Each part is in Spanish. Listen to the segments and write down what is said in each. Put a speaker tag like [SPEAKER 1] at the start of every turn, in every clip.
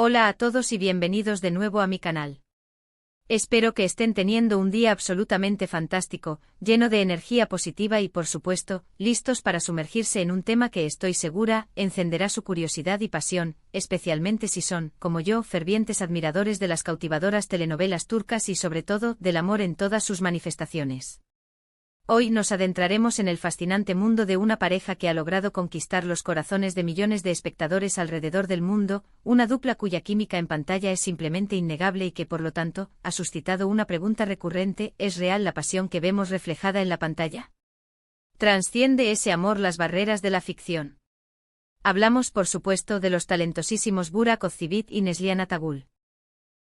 [SPEAKER 1] Hola a todos y bienvenidos de nuevo a mi canal. Espero que estén teniendo un día absolutamente fantástico, lleno de energía positiva y por supuesto, listos para sumergirse en un tema que estoy segura, encenderá su curiosidad y pasión, especialmente si son, como yo, fervientes admiradores de las cautivadoras telenovelas turcas y sobre todo, del amor en todas sus manifestaciones. Hoy nos adentraremos en el fascinante mundo de una pareja que ha logrado conquistar los corazones de millones de espectadores alrededor del mundo, una dupla cuya química en pantalla es simplemente innegable y que por lo tanto, ha suscitado una pregunta recurrente: ¿es real la pasión que vemos reflejada en la pantalla? ¿Trasciende ese amor las barreras de la ficción? Hablamos por supuesto de los talentosísimos Burak Özçivit y Neslihan Atagül.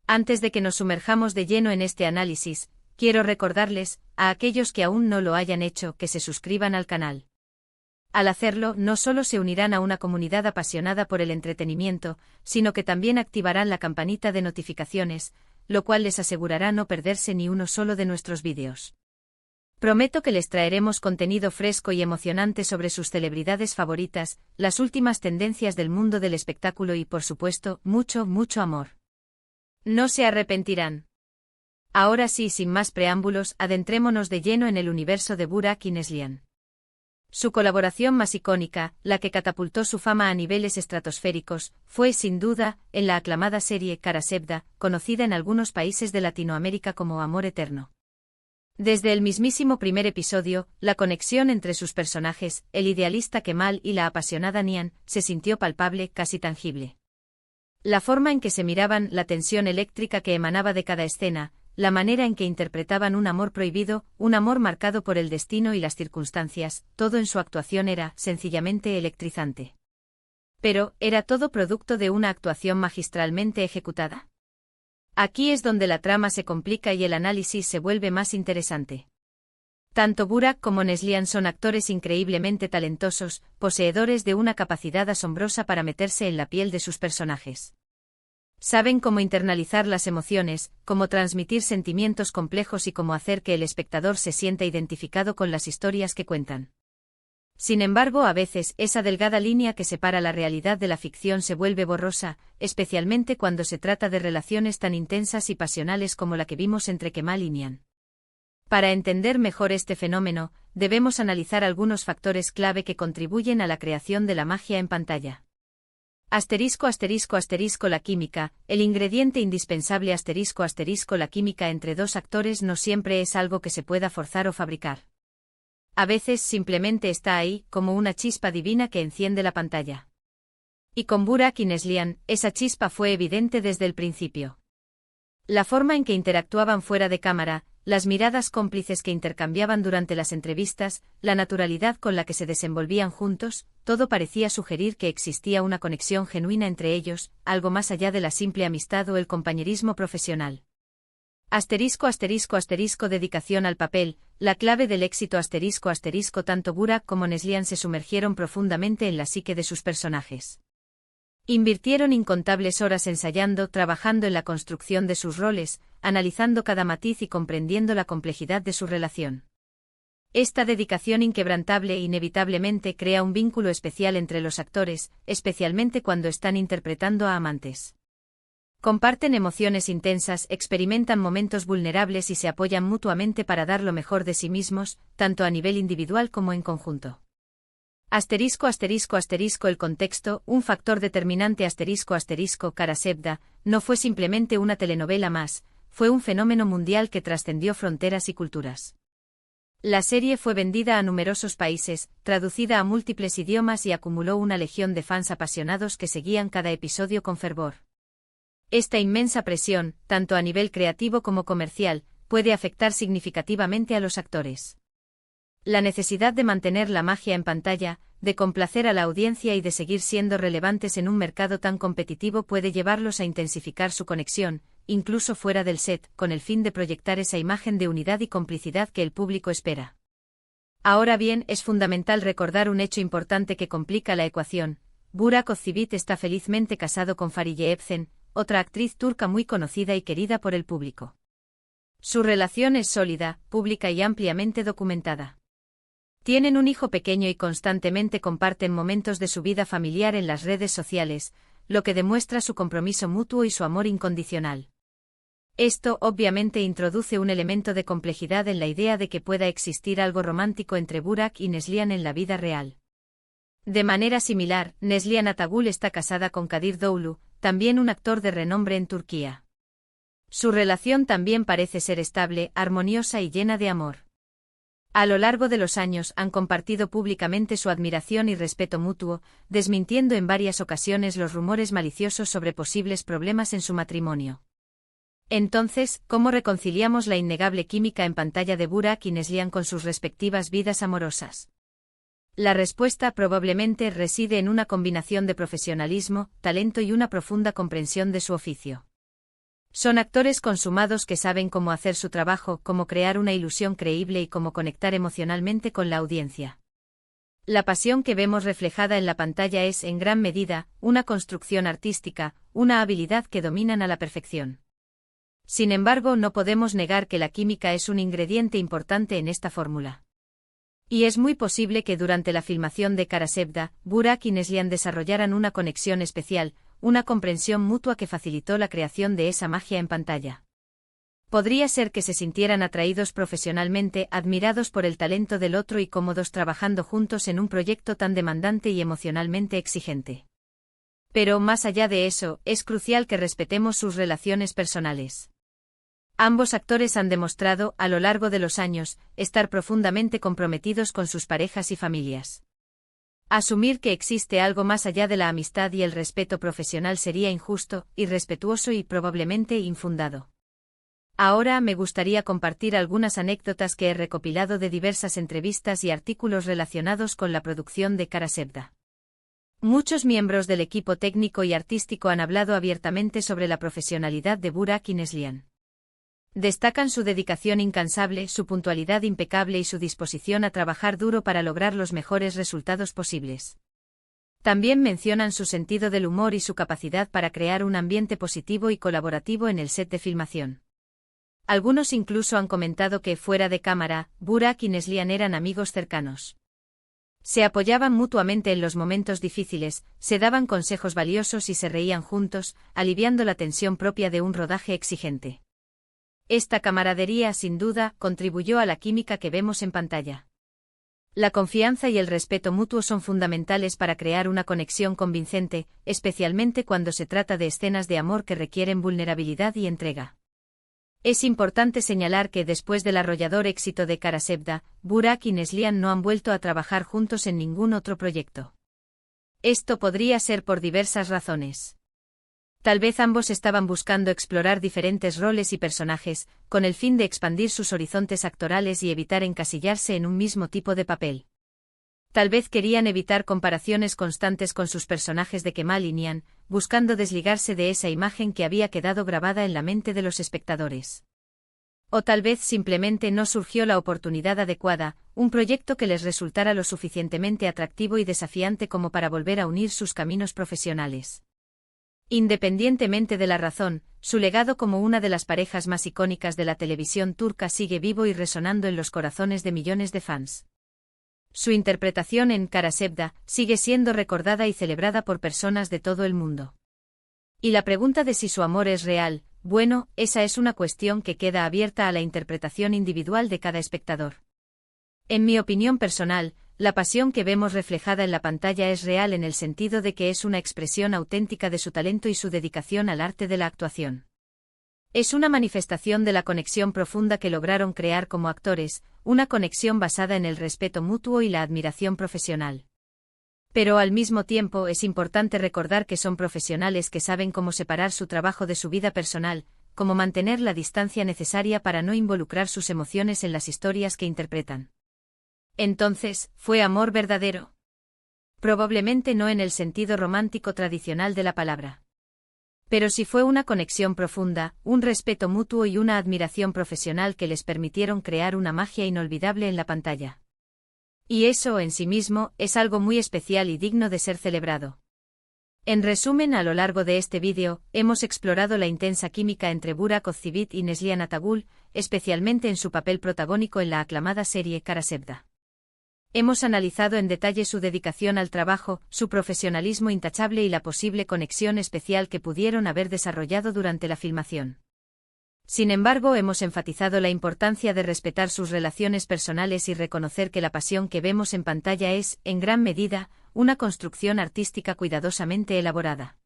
[SPEAKER 1] Antes de que nos sumerjamos de lleno en este análisis, quiero recordarles, a aquellos que aún no lo hayan hecho, que se suscriban al canal. Al hacerlo, no solo se unirán a una comunidad apasionada por el entretenimiento, sino que también activarán la campanita de notificaciones, lo cual les asegurará no perderse ni uno solo de nuestros vídeos. Prometo que les traeremos contenido fresco y emocionante sobre sus celebridades favoritas, las últimas tendencias del mundo del espectáculo y por supuesto, mucho, mucho amor. No se arrepentirán. Ahora sí, sin más preámbulos, adentrémonos de lleno en el universo de Burak y Neslihan. Su colaboración más icónica, la que catapultó su fama a niveles estratosféricos, fue, sin duda, en la aclamada serie Kara Sevda, conocida en algunos países de Latinoamérica como Amor Eterno. Desde el mismísimo primer episodio, la conexión entre sus personajes, el idealista Kemal y la apasionada Nihan, se sintió palpable, casi tangible. La forma en que se miraban, la tensión eléctrica que emanaba de cada escena, la manera en que interpretaban un amor prohibido, un amor marcado por el destino y las circunstancias, todo en su actuación era, sencillamente, electrizante. Pero, ¿era todo producto de una actuación magistralmente ejecutada? Aquí es donde la trama se complica y el análisis se vuelve más interesante. Tanto Burak como Neslihan son actores increíblemente talentosos, poseedores de una capacidad asombrosa para meterse en la piel de sus personajes. Saben cómo internalizar las emociones, cómo transmitir sentimientos complejos y cómo hacer que el espectador se sienta identificado con las historias que cuentan. Sin embargo, a veces, esa delgada línea que separa la realidad de la ficción se vuelve borrosa, especialmente cuando se trata de relaciones tan intensas y pasionales como la que vimos entre Kemal y Nihan. Para entender mejor este fenómeno, debemos analizar algunos factores clave que contribuyen a la creación de la magia en pantalla. La química, el ingrediente indispensable. La química entre dos actores no siempre es algo que se pueda forzar o fabricar. A veces simplemente está ahí, como una chispa divina que enciende la pantalla. Y con Burak y Neslihan, esa chispa fue evidente desde el principio. La forma en que interactuaban fuera de cámara, las miradas cómplices que intercambiaban durante las entrevistas, la naturalidad con la que se desenvolvían juntos, todo parecía sugerir que existía una conexión genuina entre ellos, algo más allá de la simple amistad o el compañerismo profesional. Dedicación al papel, la clave del éxito. Tanto Burak como Neslihan se sumergieron profundamente en la psique de sus personajes. Invirtieron incontables horas ensayando, trabajando en la construcción de sus roles, analizando cada matiz y comprendiendo la complejidad de su relación. Esta dedicación inquebrantable inevitablemente crea un vínculo especial entre los actores, especialmente cuando están interpretando a amantes. Comparten emociones intensas, experimentan momentos vulnerables y se apoyan mutuamente para dar lo mejor de sí mismos, tanto a nivel individual como en conjunto. El contexto, un factor determinante. Kara Sevda, no fue simplemente una telenovela más, fue un fenómeno mundial que trascendió fronteras y culturas. La serie fue vendida a numerosos países, traducida a múltiples idiomas y acumuló una legión de fans apasionados que seguían cada episodio con fervor. Esta inmensa presión, tanto a nivel creativo como comercial, puede afectar significativamente a los actores. La necesidad de mantener la magia en pantalla, de complacer a la audiencia y de seguir siendo relevantes en un mercado tan competitivo puede llevarlos a intensificar su conexión, incluso fuera del set, con el fin de proyectar esa imagen de unidad y complicidad que el público espera. Ahora bien, es fundamental recordar un hecho importante que complica la ecuación. Burak Özçivit está felizmente casado con Fariye Evcen, otra actriz turca muy conocida y querida por el público. Su relación es sólida, pública y ampliamente documentada. Tienen un hijo pequeño y constantemente comparten momentos de su vida familiar en las redes sociales, lo que demuestra su compromiso mutuo y su amor incondicional. Esto obviamente introduce un elemento de complejidad en la idea de que pueda existir algo romántico entre Burak y Neslihan en la vida real. De manera similar, Neslihan Atagul está casada con Kadir Doğulu, también un actor de renombre en Turquía. Su relación también parece ser estable, armoniosa y llena de amor. A lo largo de los años han compartido públicamente su admiración y respeto mutuo, desmintiendo en varias ocasiones los rumores maliciosos sobre posibles problemas en su matrimonio. Entonces, ¿cómo reconciliamos la innegable química en pantalla de Burak y Neslihan con sus respectivas vidas amorosas? La respuesta probablemente reside en una combinación de profesionalismo, talento y una profunda comprensión de su oficio. Son actores consumados que saben cómo hacer su trabajo, cómo crear una ilusión creíble y cómo conectar emocionalmente con la audiencia. La pasión que vemos reflejada en la pantalla es, en gran medida, una construcción artística, una habilidad que dominan a la perfección. Sin embargo, no podemos negar que la química es un ingrediente importante en esta fórmula. Y es muy posible que durante la filmación de Karasevda, Burak y Neslihan desarrollaran una conexión especial, una comprensión mutua que facilitó la creación de esa magia en pantalla. Podría ser que se sintieran atraídos profesionalmente, admirados por el talento del otro y cómodos trabajando juntos en un proyecto tan demandante y emocionalmente exigente. Pero más allá de eso, es crucial que respetemos sus relaciones personales. Ambos actores han demostrado, a lo largo de los años, estar profundamente comprometidos con sus parejas y familias. Asumir que existe algo más allá de la amistad y el respeto profesional sería injusto, irrespetuoso y probablemente infundado. Ahora me gustaría compartir algunas anécdotas que he recopilado de diversas entrevistas y artículos relacionados con la producción de Karasevda. Muchos miembros del equipo técnico y artístico han hablado abiertamente sobre la profesionalidad de Burak y Neslihan. Destacan su dedicación incansable, su puntualidad impecable y su disposición a trabajar duro para lograr los mejores resultados posibles. También mencionan su sentido del humor y su capacidad para crear un ambiente positivo y colaborativo en el set de filmación. Algunos incluso han comentado que, fuera de cámara, Burak y Neslihan eran amigos cercanos. Se apoyaban mutuamente en los momentos difíciles, se daban consejos valiosos y se reían juntos, aliviando la tensión propia de un rodaje exigente. Esta camaradería, sin duda, contribuyó a la química que vemos en pantalla. La confianza y el respeto mutuo son fundamentales para crear una conexión convincente, especialmente cuando se trata de escenas de amor que requieren vulnerabilidad y entrega. Es importante señalar que después del arrollador éxito de Karasevda, Burak y Neslihan no han vuelto a trabajar juntos en ningún otro proyecto. Esto podría ser por diversas razones. Tal vez ambos estaban buscando explorar diferentes roles y personajes, con el fin de expandir sus horizontes actorales y evitar encasillarse en un mismo tipo de papel. Tal vez querían evitar comparaciones constantes con sus personajes de Kemal y Nihan, buscando desligarse de esa imagen que había quedado grabada en la mente de los espectadores. O tal vez simplemente no surgió la oportunidad adecuada, un proyecto que les resultara lo suficientemente atractivo y desafiante como para volver a unir sus caminos profesionales. Independientemente de la razón, su legado como una de las parejas más icónicas de la televisión turca sigue vivo y resonando en los corazones de millones de fans. Su interpretación en Karasevda sigue siendo recordada y celebrada por personas de todo el mundo. Y la pregunta de si su amor es real, bueno, esa es una cuestión que queda abierta a la interpretación individual de cada espectador. En mi opinión personal, la pasión que vemos reflejada en la pantalla es real en el sentido de que es una expresión auténtica de su talento y su dedicación al arte de la actuación. Es una manifestación de la conexión profunda que lograron crear como actores, una conexión basada en el respeto mutuo y la admiración profesional. Pero al mismo tiempo es importante recordar que son profesionales que saben cómo separar su trabajo de su vida personal, cómo mantener la distancia necesaria para no involucrar sus emociones en las historias que interpretan. Entonces, ¿fue amor verdadero? Probablemente no en el sentido romántico tradicional de la palabra. Pero sí fue una conexión profunda, un respeto mutuo y una admiración profesional que les permitieron crear una magia inolvidable en la pantalla. Y eso en sí mismo es algo muy especial y digno de ser celebrado. En resumen, a lo largo de este vídeo, hemos explorado la intensa química entre Burak Özçivit y Neslihan Atagul, especialmente en su papel protagónico en la aclamada serie Karasevda. Hemos analizado en detalle su dedicación al trabajo, su profesionalismo intachable y la posible conexión especial que pudieron haber desarrollado durante la filmación. Sin embargo, hemos enfatizado la importancia de respetar sus relaciones personales y reconocer que la pasión que vemos en pantalla es, en gran medida, una construcción artística cuidadosamente elaborada.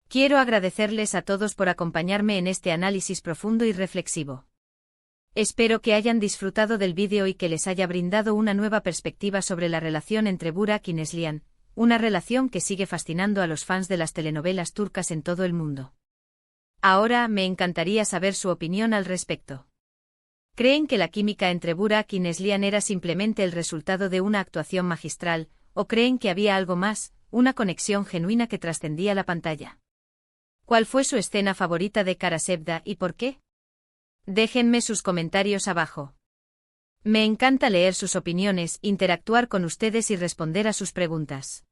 [SPEAKER 1] Quiero agradecerles a todos por acompañarme en este análisis profundo y reflexivo. Espero que hayan disfrutado del vídeo y que les haya brindado una nueva perspectiva sobre la relación entre Burak y Neslihan, una relación que sigue fascinando a los fans de las telenovelas turcas en todo el mundo. Ahora me encantaría saber su opinión al respecto. ¿Creen que la química entre Burak y Neslihan era simplemente el resultado de una actuación magistral, o creen que había algo más, una conexión genuina que trascendía la pantalla? ¿Cuál fue su escena favorita de Kara Sevda y por qué? Déjenme sus comentarios abajo. Me encanta leer sus opiniones, interactuar con ustedes y responder a sus preguntas.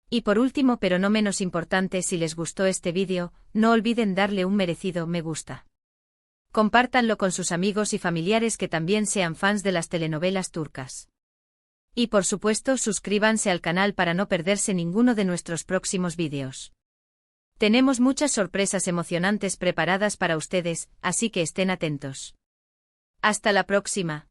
[SPEAKER 1] Y por último, pero no menos importante, si les gustó este vídeo, no olviden darle un merecido me gusta. Compártanlo con sus amigos y familiares que también sean fans de las telenovelas turcas. Y por supuesto, suscríbanse al canal para no perderse ninguno de nuestros próximos vídeos. Tenemos muchas sorpresas emocionantes preparadas para ustedes, así que estén atentos. Hasta la próxima.